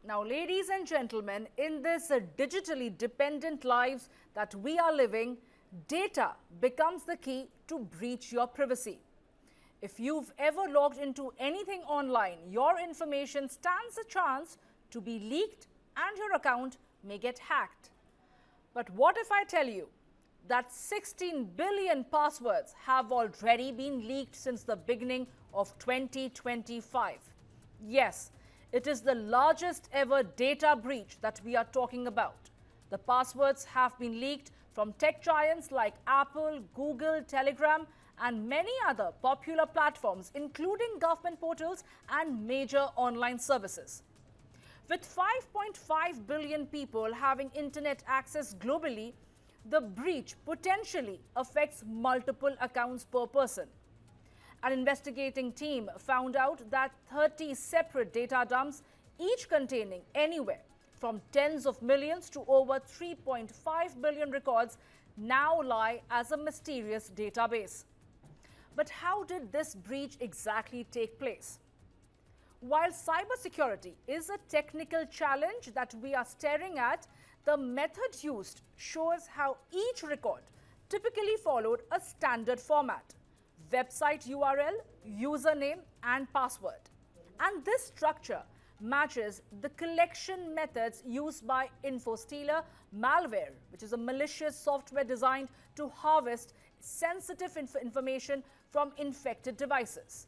Now, ladies and gentlemen, in this digitally dependent lives that we are living, data becomes the key to breach your privacy. If you've ever logged into anything online, your information stands a chance to be leaked and your account may get hacked. But what if I tell you that 16 billion passwords have already been leaked since the beginning of 2025? Yes, it is the largest ever data breach that we are talking about. The passwords have been leaked from tech giants like Apple, Google, Telegram, and many other popular platforms, including government portals and major online services. With 5.5 billion people having internet access globally, the breach potentially affects multiple accounts per person. An investigating team found out that 30 separate data dumps, each containing anywhere from tens of millions to over 3.5 billion records, now lie as a mysterious database. But how did this breach exactly take place? While cybersecurity is a technical challenge that we are staring at, the method used shows how each record typically followed a standard format: website URL, username, and password. And this structure matches the collection methods used by infostealer malware, which is a malicious software designed to harvest sensitive information from infected devices.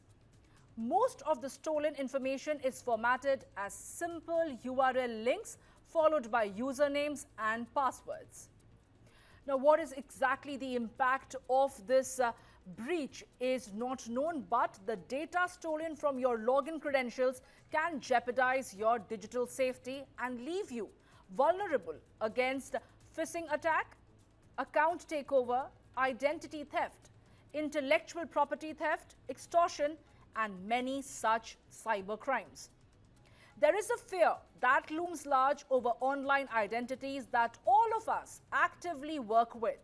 Most of the stolen information is formatted as simple URL links followed by usernames and passwords. Now, what is exactly the impact of this breach is not known, but the data stolen from your login credentials can jeopardize your digital safety and leave you vulnerable against phishing attack, account takeover, identity theft, intellectual property theft, extortion, and many such cyber crimes. There is a fear that looms large over online identities that all of us actively work with.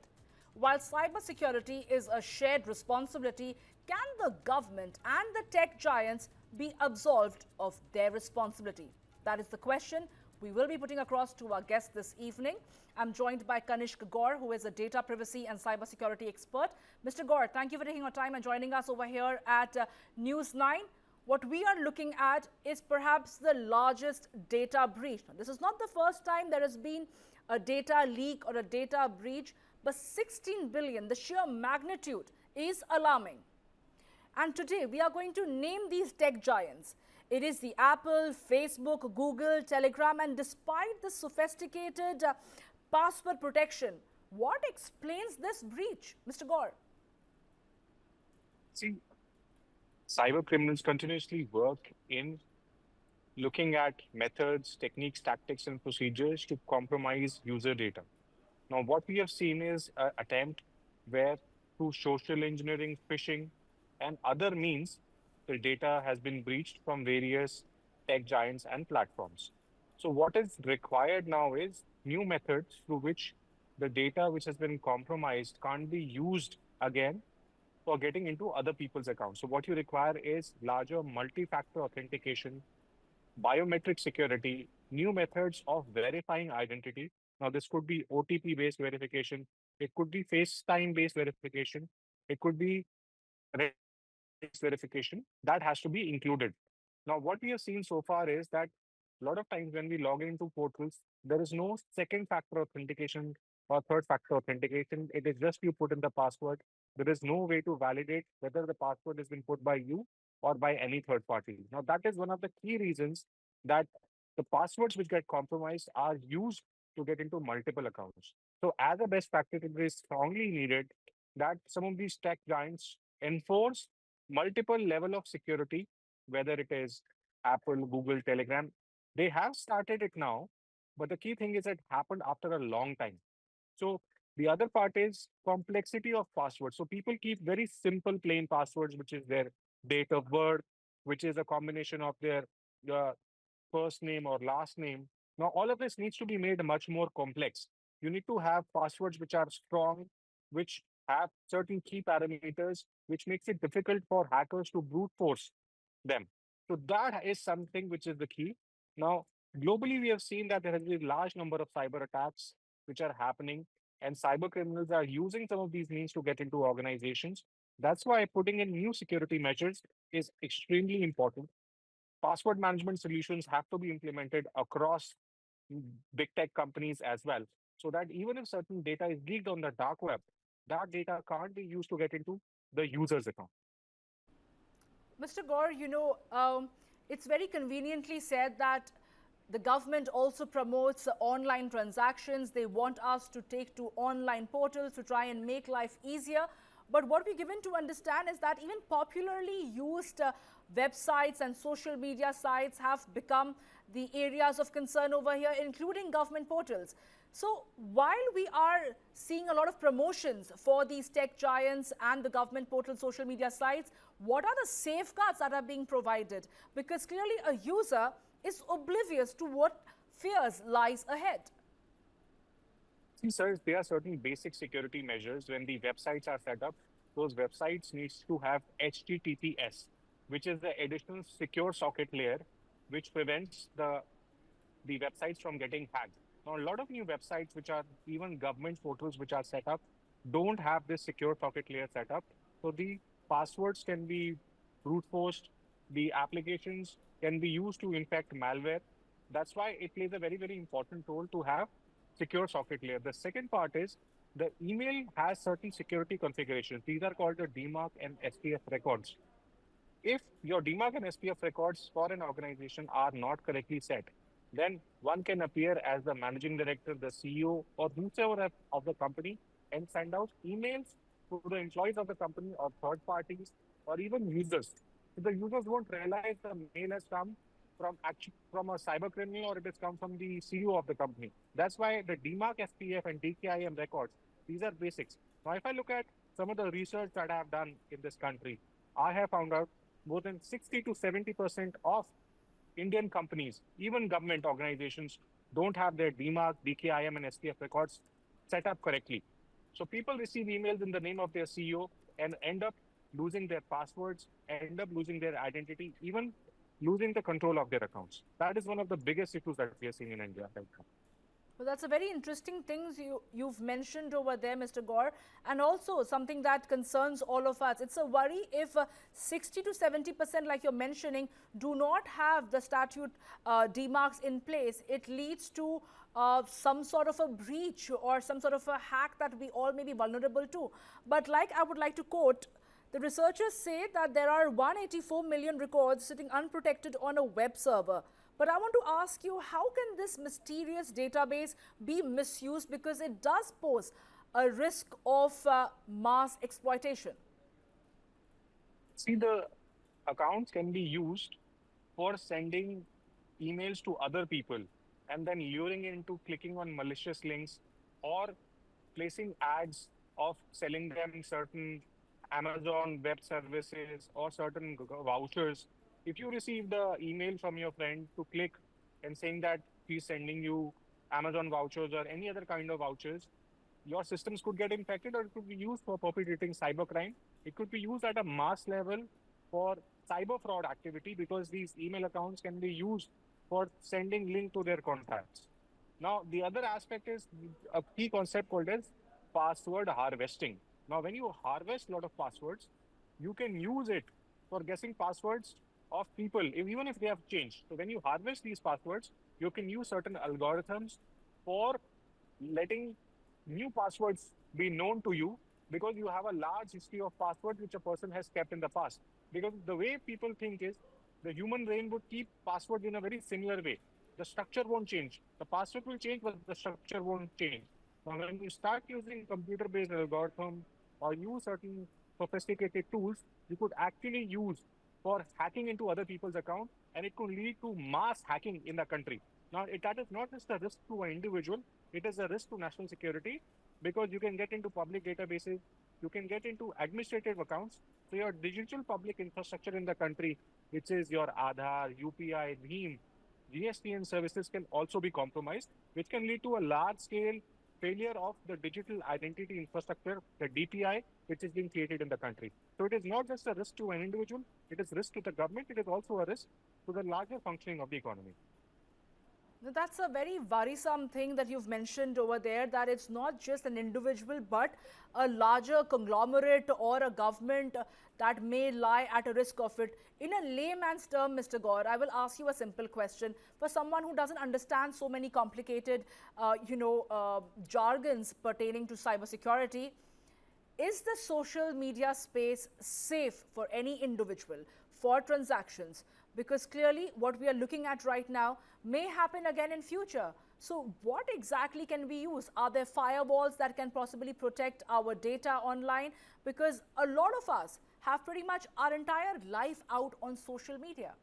While cybersecurity is a shared responsibility, can the government and the tech giants be absolved of their responsibility? That is the question we will be putting across to our guest this evening. I'm joined by Kanishk Gaur, who is a data privacy and cybersecurity expert. Mr. Gaur, thank you for taking your time and joining us over here at News9. What we are looking at is perhaps the largest data breach. Now, this is not the first time there has been a data leak or a data breach, but 16 billion, the sheer magnitude is alarming. And today we are going to name these tech giants. It is the Apple, Facebook, Google, Telegram, and despite the sophisticated password protection, what explains this breach, Mr. Gaur? See, cyber criminals continuously work in looking at methods, techniques, tactics, and procedures to compromise user data. Now, what we have seen is an attempt where through social engineering, phishing, and other means, the data has been breached from various tech giants and platforms. So what is required now is new methods through which the data which has been compromised can't be used again for getting into other people's accounts. So what you require is larger multi-factor authentication, biometric security, new methods of verifying identity. Now, this could be OTP-based verification. It could be FaceTime-based verification. It could be verification. That has to be included. Now, what we have seen so far is that a lot of times when we log into portals, there is no second factor authentication or third factor authentication. It is just you put in the password. There is no way to validate whether the password has been put by you or by any third party. Now, that is one of the key reasons that the passwords which get compromised are used to get into multiple accounts. So as a best practice, it is strongly needed that some of these tech giants enforce multiple level of security, whether it is Apple, Google, Telegram. They have started it now, but the key thing is it happened after a long time. So the other part is complexity of passwords. So people keep very simple plain passwords, which is their date of birth, which is a combination of their uh, first name or last name. Now, all of this needs to be made much more complex. You need to have passwords which are strong, which have certain key parameters, which makes it difficult for hackers to brute force them. So that is something which is the key. Now, Globally, we have seen that there has been a large number of cyber attacks which are happening, and cyber criminals are using some of these means to get into organizations. That's why putting in new security measures is extremely important. Password management solutions have to be implemented across big tech companies as well, so that even if certain data is leaked on the dark web, that data can't be used to get into the user's account. Mr. Gore, it's very conveniently said that the government also promotes online transactions. They want us to take to online portals to try and make life easier. But what we're given to understand is that even popularly used websites and social media sites have become the areas of concern over here, including government portals. So while we are seeing a lot of promotions for these tech giants and the government portal social media sites, what are the safeguards that are being provided? Because clearly a user is oblivious to what fears lies ahead. See, sir, there are certain basic security measures when the websites are set up. Those websites needs to have HTTPS, which is the additional secure socket layer, which prevents the websites from getting hacked. Now, a lot of new websites, which are even government portals which are set up, don't have this secure socket layer set up. So the passwords can be brute forced, the applications can be used to infect malware. That's why it plays a very, very important role to have secure socket layer. The second part is the email has certain security configurations. These are called the DMARC and SPF records. If your DMARC and SPF records for an organization are not correctly set, then one can appear as the managing director, the CEO, or whoever of the company and send out emails to the employees of the company or third parties or even users. So the users won't realize the mail has come from a cyber criminal or it has come from the CEO of the company. That's why the DMARC, SPF, and DKIM records, these are basics. Now, if I look at some of the research that I have done in this country, I have found out more than 60 to 70% of Indian companies, even government organizations, don't have their DMARC, DKIM, and SPF records set up correctly. So people receive emails in the name of their CEO and end up losing their passwords, end up losing their identity, even losing the control of their accounts. That is one of the biggest issues that we are seeing in India right now. Well, that's a very interesting thing you've mentioned over there, Mr. Gore, and also something that concerns all of us. It's a worry if 60 to 70%, like you're mentioning, do not have the statute demarks in place. It leads to some sort of a breach or some sort of a hack that we all may be vulnerable to. But like I would like to quote, the researchers say that there are 184 million records sitting unprotected on a web server. But I want to ask you, how can this mysterious database be misused, because it does pose a risk of mass exploitation? See, the accounts can be used for sending emails to other people and then luring into clicking on malicious links or placing ads of selling them certain Amazon web services or certain vouchers. If you receive the email from your friend to click and saying that he's sending you Amazon vouchers or any other kind of vouchers, your systems could get infected or it could be used for perpetrating cybercrime. It could be used at a mass level for cyber fraud activity because these email accounts can be used for sending link to their contacts. Now, the other aspect is a key concept called as password harvesting. Now, when you harvest a lot of passwords, you can use it for guessing passwords of people, even if they have changed. So when you harvest these passwords, you can use certain algorithms for letting new passwords be known to you because you have a large history of passwords which a person has kept in the past. Because the way people think is the human brain would keep passwords in a very similar way. The structure won't change. The password will change, but the structure won't change. Now, when you start using computer-based algorithm or use certain sophisticated tools, you could actually use for hacking into other people's account, and it could lead to mass hacking in the country. Now, that is not just a risk to an individual, it is a risk to national security because you can get into public databases, you can get into administrative accounts. So your digital public infrastructure in the country, which is your Aadhaar, UPI, BHIM, GSTN services can also be compromised, which can lead to a large scale failure of the digital identity infrastructure, the DPI, which is being created in the country. So it is not just a risk to an individual, it is risk to the government, it is also a risk to the larger functioning of the economy. Now, that's a very worrisome thing that you've mentioned over there, that it's not just an individual, but a larger conglomerate or a government that may lie at a risk of it. In a layman's term, Mr. Gaur, I will ask you a simple question. For someone who doesn't understand so many complicated, jargons pertaining to cybersecurity, is the social media space safe for any individual for transactions? Because clearly what we are looking at right now may happen again in future. So what exactly can we use? Are there firewalls that can possibly protect our data online? Because a lot of us have pretty much our entire life out on social media.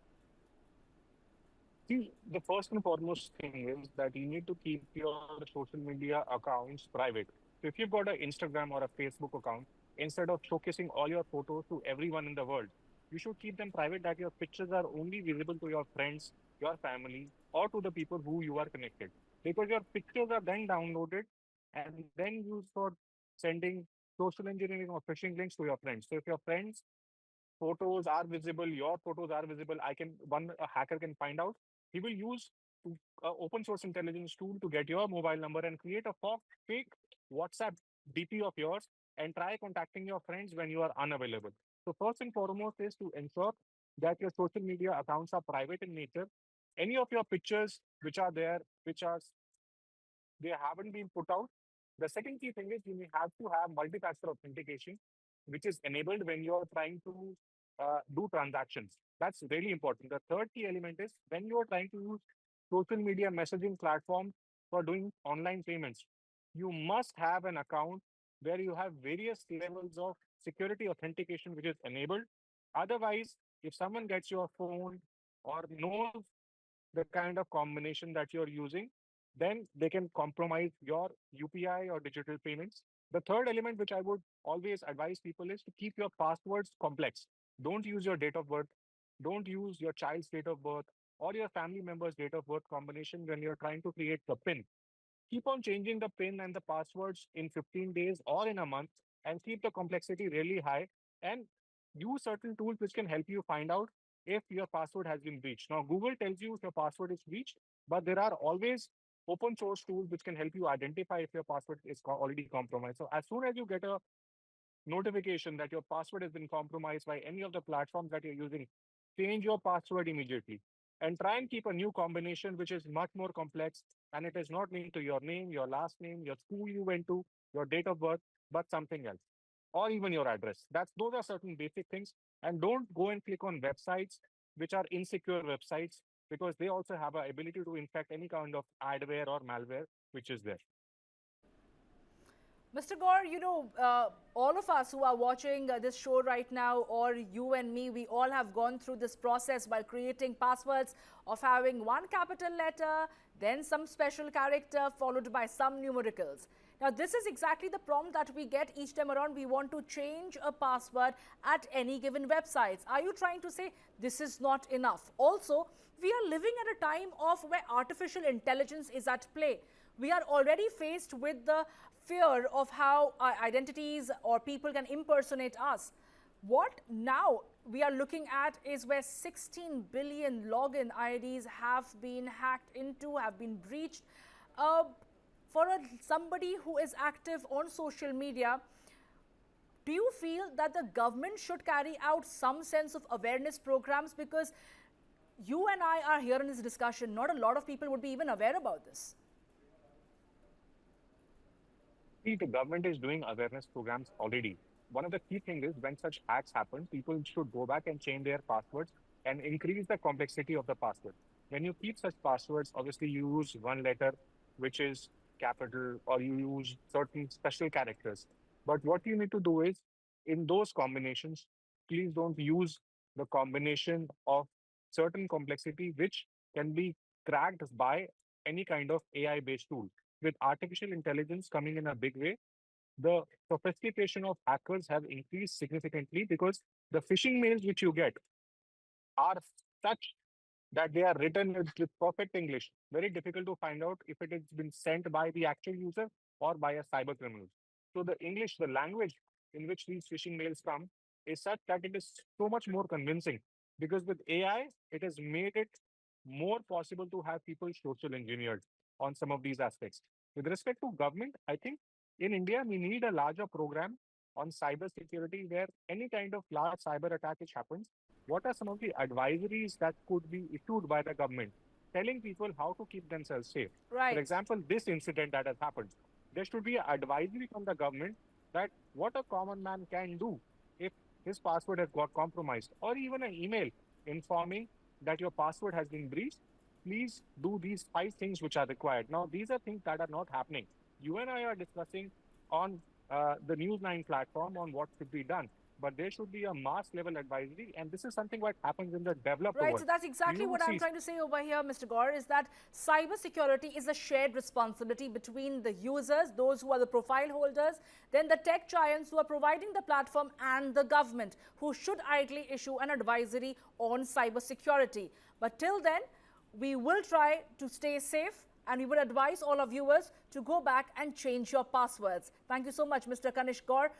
See, the first and foremost thing is that you need to keep your social media accounts private. So if you've got an Instagram or a Facebook account, instead of showcasing all your photos to everyone in the world, you should keep them private, that your pictures are only visible to your friends, your family, or to the people who you are connected. Because your pictures are then downloaded and then used for sending social engineering or phishing links to your friends. So if your friends photos are visible, your photos are visible, one a hacker can find out. He will use open source intelligence tool to get your mobile number and create a fake WhatsApp DP of yours and try contacting your friends when you are unavailable. So first and foremost is to ensure that your social media accounts are private in nature. Any of your pictures which are there, which are they haven't been put out. The second key thing is you may have to have multi-factor authentication, which is enabled when you're trying to do transactions. That's really important. The third key element is when you're trying to use social media messaging platform for doing online payments, you must have an account where you have various levels of security authentication, which is enabled. Otherwise, if someone gets your phone or knows the kind of combination that you're using, then they can compromise your UPI or digital payments. The third element, which I would always advise people, is to keep your passwords complex. Don't use your date of birth. Don't use your child's date of birth or your family member's date of birth combination when you're trying to create the PIN. Keep on changing the PIN and the passwords in 15 days or in a month and keep the complexity really high and use certain tools which can help you find out if your password has been breached. Now, Google tells you if your password is breached, but there are always open source tools which can help you identify if your password is already compromised. So as soon as you get a notification that your password has been compromised by any of the platforms that you're using, change your password immediately and try and keep a new combination which is much more complex and it is not linked to your name, your last name, your school you went to, your date of birth, but something else, or even your address. Those are certain basic things. And don't go and click on websites which are insecure websites because they also have an ability to infect any kind of adware or malware which is there. Mr. Gaur, all of us who are watching this show right now, or you and me, we all have gone through this process by creating passwords of having one capital letter, then some special character, followed by some numericals. Now, this is exactly the prompt that we get each time around. We want to change a password at any given websites. Are you trying to say this is not enough? Also, we are living at a time of where artificial intelligence is at play. We are already faced with the fear of how our identities or people can impersonate us. What now we are looking at is where 16 billion login IDs have been hacked into, have been breached. For somebody who is active on social media, do you feel that the government should carry out some sense of awareness programs? Because you and I are here in this discussion, not a lot of people would be even aware about this. See, the government is doing awareness programs already. One of the key things is when such hacks happen, people should go back and change their passwords and increase the complexity of the password. When you keep such passwords, obviously you use one letter, which is capital, or you use certain special characters. But what you need to do is in those combinations, please don't use the combination of certain complexity, which can be cracked by any kind of AI based tool. With artificial intelligence coming in a big way, the sophistication of hackers have increased significantly because the phishing mails which you get are such that they are written with perfect English. Very difficult to find out if it has been sent by the actual user or by a cyber criminal. So the English, the language in which these phishing mails come is such that it is so much more convincing because with AI, it has made it more possible to have people social engineered on some of these aspects. With respect to government, I think in India, we need a larger program on cyber security where any kind of large cyber attack which happens, what are some of the advisories that could be issued by the government telling people how to keep themselves safe? For Right. example, this incident that has happened, there should be an advisory from the government that what a common man can do if his password has got compromised, or even an email informing that your password has been breached. Please do these 5 things which are required. Now, these are things that are not happening. You and I are discussing on the News9 platform on what should be done, but there should be a mass level advisory, and this is something what happens in the developed Right, so world. that's exactly You will what I'm see. trying to say over here, Mr. Gaur, is that cybersecurity is a shared responsibility between the users, those who are the profile holders, then the tech giants who are providing the platform, and the government, who should ideally issue an advisory on cybersecurity. But till then, we will try to stay safe, and we would advise all our viewers to go back and change your passwords. Thank you so much, Mr. Kanish Gaur.